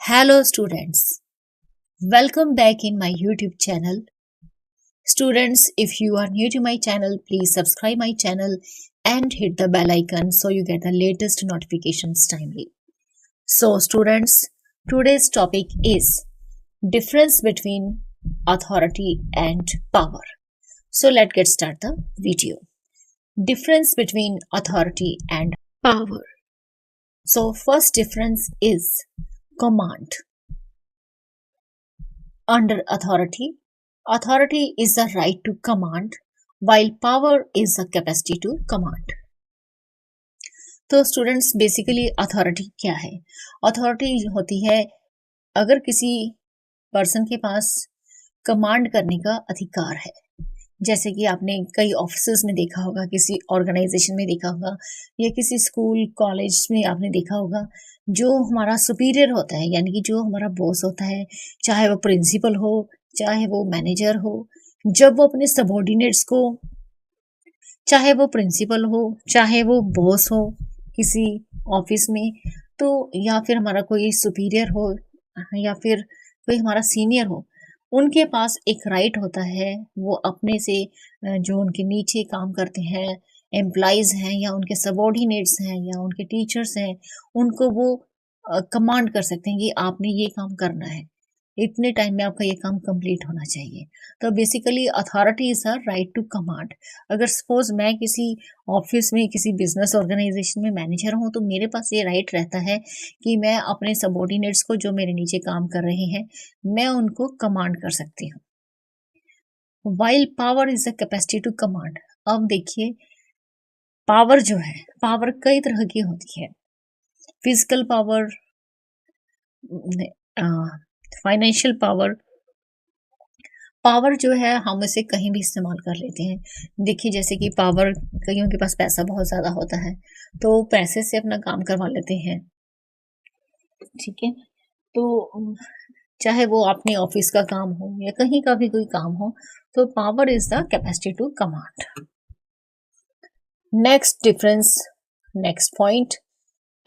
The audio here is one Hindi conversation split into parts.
Hello students, welcome back in my YouTube channel. Students, if you are new to my channel, please subscribe my channel and hit the bell icon so you get the latest notifications timely. So students, today's topic is difference between authority and power. So let's get start the video. Difference between authority and power. So first difference is command. Under authority, authority is the right to command, while power is the capacity to command. तो स्टूडेंट्स बेसिकली अथॉरिटी क्या है? अथॉरिटी होती है अगर किसी पर्सन के पास कमांड करने का अधिकार है, जैसे कि आपने कई ऑफिसेज में देखा होगा, किसी ऑर्गेनाइजेशन में देखा होगा या किसी स्कूल कॉलेज में आपने देखा होगा, जो हमारा सुपीरियर होता है यानी कि जो हमारा बॉस होता है, चाहे वो प्रिंसिपल हो चाहे वो मैनेजर हो, जब वो अपने सबॉर्डिनेट्स को, चाहे वो प्रिंसिपल हो चाहे वो बॉस हो किसी ऑफिस में, तो या फिर हमारा कोई सुपीरियर हो या फिर कोई हमारा सीनियर हो, उनके पास एक राइट होता है वो अपने से जो उनके नीचे काम करते हैं एम्प्लॉइज हैं या उनके सबॉर्डिनेट्स हैं या उनके टीचर्स हैं, उनको वो कमांड कर सकते हैं कि आपने ये काम करना है, इतने टाइम में आपका ये काम कंप्लीट होना चाहिए। तो basically authority is a right to command. अगर सपोज मैं किसी ऑफिस में किसी बिजनेस ऑर्गेनाइजेशन में मैनेजर हूँ तो मेरे पास ये राइट रहता है कि मैं अपने सबॉर्डिनेट्स को जो मेरे नीचे काम कर रहे हैं मैं उनको कमांड कर सकती हूँ। While power is a capacity to command. अब देखिए पावर जो है, पावर कई तरह की होती है। Physical power, financial power, power जो है हम इसे कहीं भी इस्तेमाल कर लेते हैं। देखिए जैसे कि पावर, कईयों के पास पैसा बहुत ज़्यादा होता है तो पैसे से अपना काम करवा लेते हैं, ठीक है। तो चाहे वो अपने ऑफिस का काम हो या कहीं का भी कोई काम हो, तो power is the capacity to command. Next difference, next point,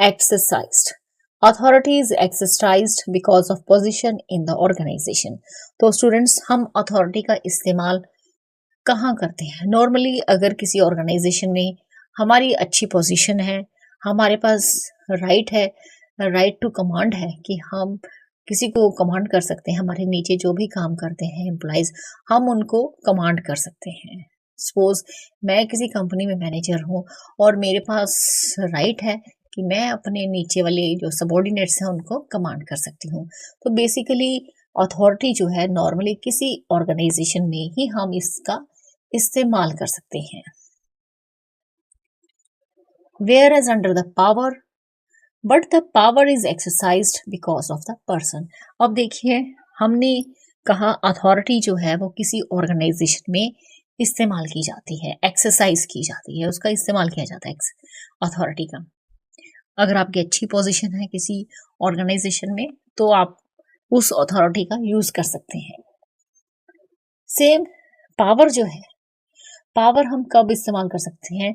exercised. Authority is exercised because of position in the organisation. तो स्टूडेंट्स, हम अथॉरिटी का इस्तेमाल कहाँ करते हैं? नॉर्मली अगर किसी ऑर्गेनाइजेशन में हमारी अच्छी पोजीशन है, हमारे पास राइट है, राइट टू कमांड है कि हम किसी को कमांड कर सकते हैं, हमारे नीचे जो भी काम करते हैं एम्प्लॉइज, हम उनको कमांड कर सकते हैं। सपोज मैं किसी कंपनी में मैनेजर हूँ और मेरे पास राइट है कि मैं अपने नीचे वाले जो सबॉर्डिनेट्स हैं उनको कमांड कर सकती हूँ। तो बेसिकली अथॉरिटी जो है नॉर्मली किसी ऑर्गेनाइजेशन में ही हम इसका इस्तेमाल कर सकते हैं। Whereas under the power, but the power is exercised because of the person. अब देखिए हमने कहा अथॉरिटी जो है वो किसी ऑर्गेनाइजेशन में इस्तेमाल की जाती है, एक्सरसाइज की जाती है, उसका इस्तेमाल किया जाता है अथॉरिटी का। अगर आपकी अच्छी पोजीशन है किसी ऑर्गेनाइजेशन में तो आप उस अथॉरिटी का यूज कर सकते हैं। सेम पावर जो है, पावर हम कब इस्तेमाल कर सकते हैं?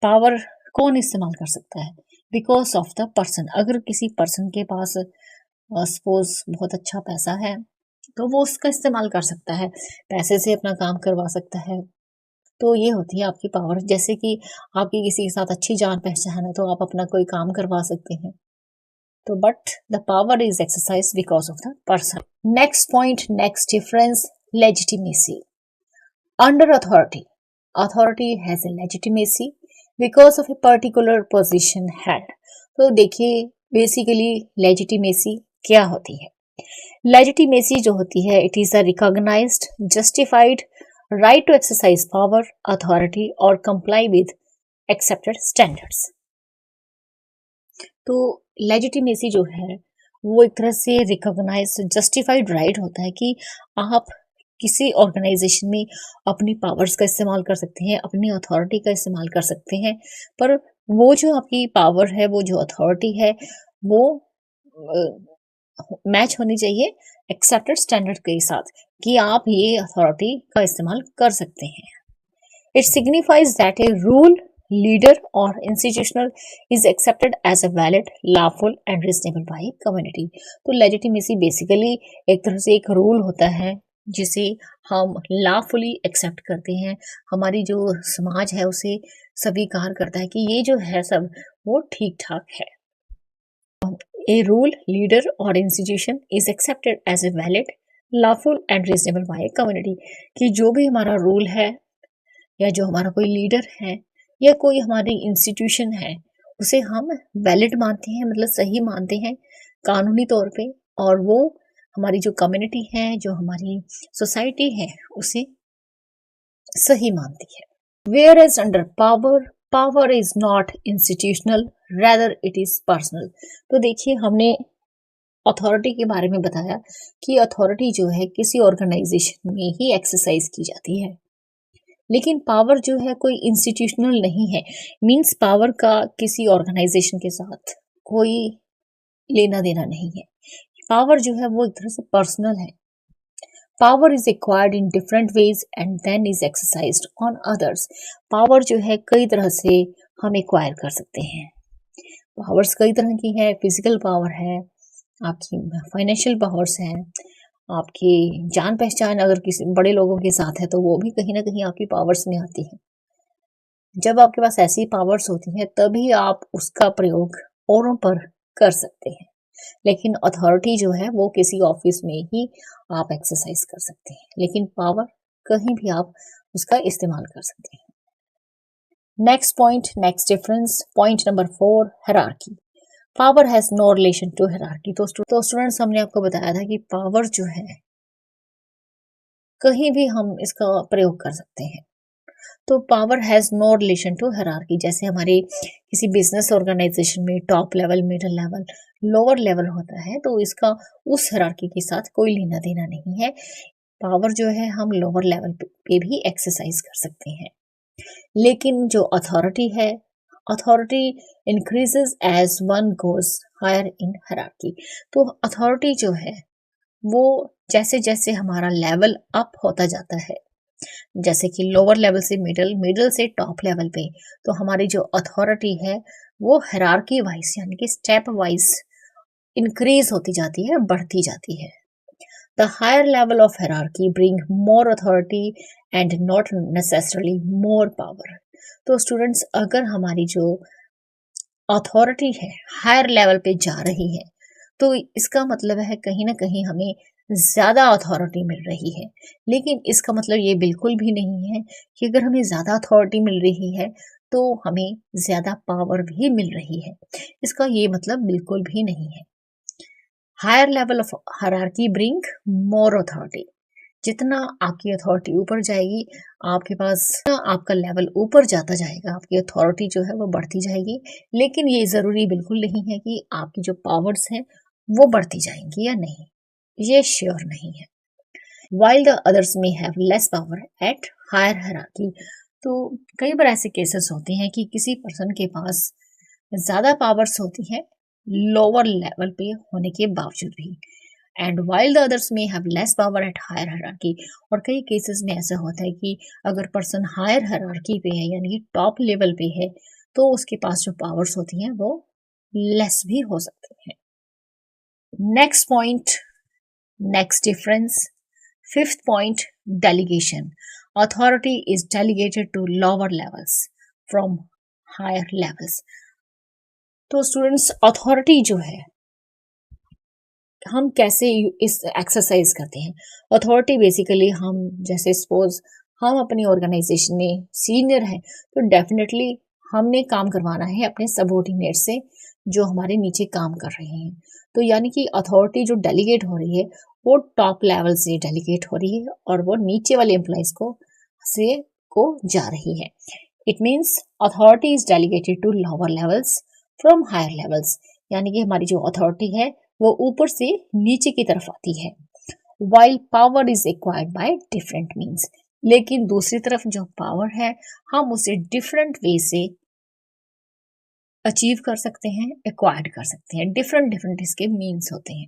पावर कौन इस्तेमाल कर सकता है? Because of the person. अगर किसी पर्सन के पास सपोज बहुत अच्छा पैसा है तो वो उसका इस्तेमाल कर सकता है, पैसे से अपना काम करवा सकता है। तो ये होती है आपकी पावर। जैसे कि आपकी किसी के साथ अच्छी जान पहचान है तो आप अपना कोई काम करवा सकते हैं। तो but the power is exercise because of the person. Next point, next difference, legitimacy. Under authority, authority has a legitimacy because of a particular position held. तो देखिए बेसिकली लेजिटिमेसी क्या होती है? लेजिटिमेसी जो होती है, it is a recognised justified right to exercise power, authority or comply with accepted standards। तो लेजिटिमेसी जो है वो एक तरह से रिकॉग्नाइज जस्टिफाइड राइट होता है कि आप किसी ऑर्गेनाइजेशन में अपनी पावर्स का इस्तेमाल कर सकते हैं, अपनी अथॉरिटी का इस्तेमाल कर सकते हैं, पर वो जो आपकी पावर है, वो जो अथॉरिटी है, वो मैच होनी चाहिए एक्सेप्टेड स्टैंडर्ड के साथ कि आप ये अथॉरिटी का इस्तेमाल कर सकते हैं। It signifies that a rule leader or institutional is accepted as a valid, lawful and reasonable by community. तो legitimacy basically एक तरह से एक रूल होता है जिसे हम lawfully accept करते हैं, हमारी जो समाज है उसे स्वीकार करता है कि ये जो है सब वो ठीक ठाक है. A rule, leader or institution is accepted as a valid, lawful and reasonable by a community. कि जो भी हमारा रूल है या जो हमारा कोई लीडर है या कोई हमारी इंस्टीट्यूशन है उसे हम वैलिड मानते हैं, मतलब सही मानते हैं कानूनी तौर पे, और वो हमारी जो कम्युनिटी है, जो हमारी सोसाइटी है उसे सही मानती है. Whereas under power, power is not institutional, rather it is personal. तो देखिए हमने अथॉरिटी के बारे में बताया कि अथॉरिटी जो है किसी ऑर्गेनाइजेशन में ही एक्सरसाइज की जाती है, लेकिन पावर जो है कोई इंस्टीट्यूशनल नहीं है. मींस पावर का किसी ऑर्गेनाइजेशन के साथ कोई लेना देना नहीं है. पावर जो है वो एक तरह से पर्सनल है. Power is acquired in different ways and then is exercised on others. Power जो है कई तरह से हम एक्वायर कर सकते हैं. पावर्स कई तरह की है. फिजिकल पावर है, आपकी फाइनेंशियल पावर्स हैं, आपकी जान पहचान अगर किसी बड़े लोगों के साथ है तो वो भी कहीं ना कहीं आपकी पावर्स में आती है. जब आपके पास ऐसी पावर्स होती हैं तभी आप उसका प्रयोग औरों पर कर सकते हैं. लेकिन अथॉरिटी जो है वो किसी ऑफिस में ही आप एक्सरसाइज कर सकते हैं, लेकिन पावर कहीं भी आप उसका इस्तेमाल कर सकते हैं. Next point, next difference, point number 4, hierarchy. Power has no relation to hierarchy. तो स्टूडेंट्स हमने आपको बताया था कि पावर जो है कहीं भी हम इसका प्रयोग कर सकते हैं. तो power has no relation to hierarchy. जैसे हमारे किसी बिजनेस ऑर्गेनाइजेशन में top level, middle level, lower level होता है, तो इसका उस हायरार्की के साथ कोई लेना देना नहीं है. पावर जो है हम लोअर लेवल पे भी एक्सरसाइज कर सकते हैं. लेकिन जो अथॉरिटी है, authority increases as one goes higher in hierarchy. तो अथॉरिटी जो है वो जैसे जैसे हमारा लेवल अप होता जाता है, जैसे कि लोअर लेवल से मिडिल, मिडिल से टॉप लेवल पे, तो हमारी जो अथॉरिटी है वो हायरार्की वाइज यानी कि स्टेप वाइज इंक्रीज होती जाती है, बढ़ती जाती है. The higher level of hierarchy bring more authority and not necessarily more power. तो स्टूडेंट्स अगर हमारी जो अथॉरिटी है हायर लेवल पे जा रही है तो इसका मतलब है कहीं ना कहीं हमें ज्यादा अथॉरिटी मिल रही है. लेकिन इसका मतलब ये बिल्कुल भी नहीं है कि अगर हमें ज्यादा अथॉरिटी मिल रही है तो हमें ज्यादा पावर भी मिल रही है. इसका ये मतलब बिल्कुल भी नहीं है. Higher level of hierarchy bring more authority. जितना आपकी अथॉरिटी ऊपर जाएगी, आपके पास आपका लेवल ऊपर जाता जाएगा, आपकी अथॉरिटी जो है वो बढ़ती जाएगी. लेकिन ये जरूरी बिल्कुल नहीं है कि आपकी जो पावर्स हैं वो बढ़ती जाएंगी या नहीं, ये श्योर नहीं है. While the others may have less power at higher hierarchy. तो कई बार ऐसे केसेस होते हैं कि किसी पर्सन के पास ज्यादा पावर्स होती है लोअर लेवल पे होने के बावजूद भी, and while the others may have less power at higher hierarchy. और कई केसेस में ऐसा होता है कि अगर पर्सन हायर हायरार्की पे है यानी कि टॉप लेवल पे है तो उसके पास जो पावर्स होती हैं वो लेस भी हो सकती हैं. Next point, next difference, fifth point, delegation. Authority is delegated to lower levels from higher levels. तो स्टूडेंट्स अथॉरिटी जो है हम कैसे इस एक्सरसाइज करते हैं. अथॉरिटी बेसिकली हम जैसे सपोज हम अपनी ऑर्गेनाइजेशन में सीनियर हैं तो डेफिनेटली हमने काम करवाना है अपने सबऑर्डिनेट से जो हमारे नीचे काम कर रहे हैं. तो यानी कि अथॉरिटी जो डेलीगेट हो रही है वो टॉप लेवल से डेलीगेट हो रही है और वो नीचे वाले एम्प्लॉइज को जा रही है. It means authority is delegated to lower levels from higher levels. यानी कि हमारी जो अथॉरिटी है वो ऊपर से नीचे की तरफ आती है. While power is acquired by different means. लेकिन दूसरी तरफ जो पावर है हम उसे डिफरेंट वे से अचीव कर सकते हैं, एक्वायर्ड कर सकते हैं. डिफरेंट डिफरेंट इसके मीन्स होते हैं.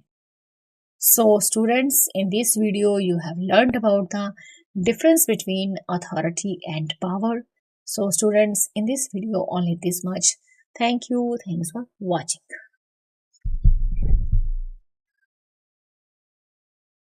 So students in this video you have learned about the difference between authority and power. So students, in this video only this much. Thank you. Thanks for watching.